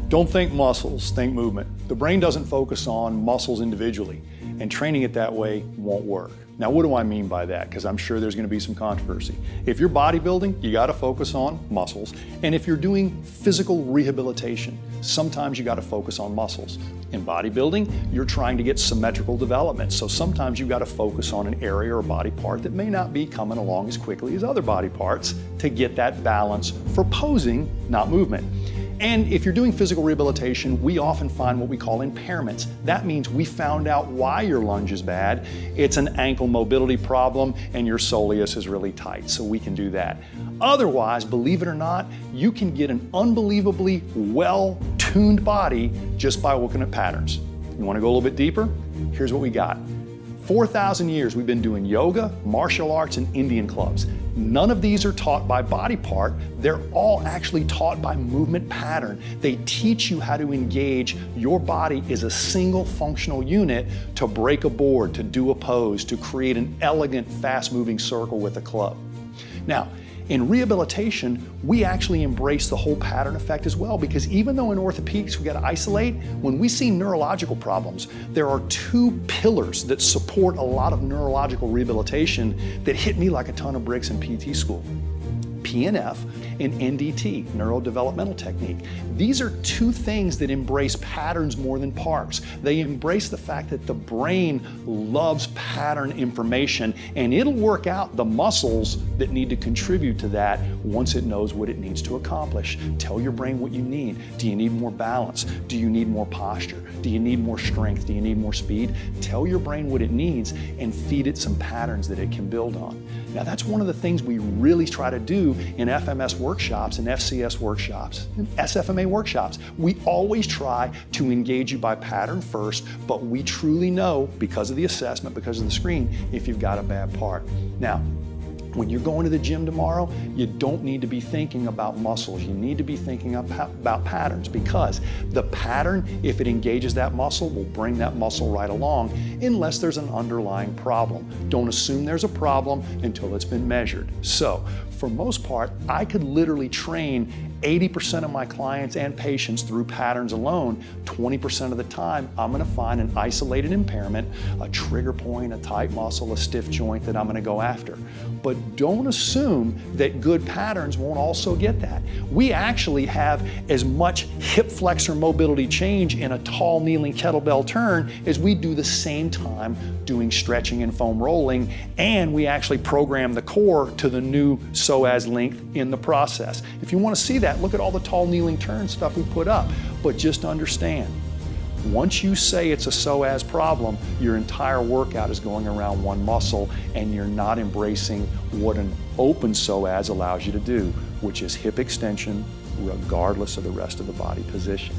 Don't think muscles, think movement. The brain doesn't focus on muscles individually, and training it that way won't work. Now, what do I mean by that? Because I'm sure there's going to be some controversy. If you're bodybuilding, you got to focus on muscles. And if you're doing physical rehabilitation, sometimes you got to focus on muscles. In bodybuilding, you're trying to get symmetrical development. So sometimes you got to focus on an area or body part that may not be coming along as quickly as other body parts to get that balance for posing, not movement. And if you're doing physical rehabilitation, we often find what we call impairments. That means we found out why your lunge is bad. It's an ankle mobility problem and your soleus is really tight, so we can do that. Otherwise, believe it or not, you can get an unbelievably well-tuned body just by looking at patterns. You want to go a little bit deeper? Here's what we got. 4,000 years we've been doing yoga, martial arts, and Indian clubs. None of these are taught by body part. They're all actually taught by movement pattern. They teach you how to engage your body as a single functional unit to break a board, to do a pose, to create an elegant, fast-moving circle with a club. Now, in rehabilitation, we actually embrace the whole pattern effect as well, because even though in orthopedics we got to isolate, when we see neurological problems, there are two pillars that support a lot of neurological rehabilitation that hit me like a ton of bricks in PT school. PNF and NDT, Neurodevelopmental Technique. These are two things that embrace patterns more than parts. They embrace the fact that the brain loves pattern information, and it'll work out the muscles that need to contribute to that once it knows what it needs to accomplish. Tell your brain what you need. Do you need more balance? Do you need more posture? Do you need more strength? Do you need more speed? Tell your brain what it needs and feed it some patterns that it can build on. Now, that's one of the things we really try to do in FMS workshops and FCS workshops and SFMA workshops. We always try to engage you by pattern first, but we truly know, because of the assessment, because of the screen, if you've got a bad part. Now, when you're going to the gym tomorrow, you don't need to be thinking about muscles. You need to be thinking about patterns, because the pattern, if it engages that muscle, will bring that muscle right along unless there's an underlying problem. Don't assume there's a problem until it's been measured. So, for most part, I could literally train 80% of my clients and patients through patterns alone. 20% of the time, I'm going to find an isolated impairment, a trigger point, a tight muscle, a stiff joint that I'm going to go after. But don't assume that good patterns won't also get that. We actually have as much hip flexor mobility change in a tall kneeling kettlebell turn as we do the same time doing stretching and foam rolling, and we actually program the core to the new psoas length in the process. If you want to see that, look at all the tall kneeling turn stuff we put up. But just understand, once you say it's a psoas problem, your entire workout is going around one muscle, and you're not embracing what an open psoas allows you to do, which is hip extension regardless of the rest of the body position.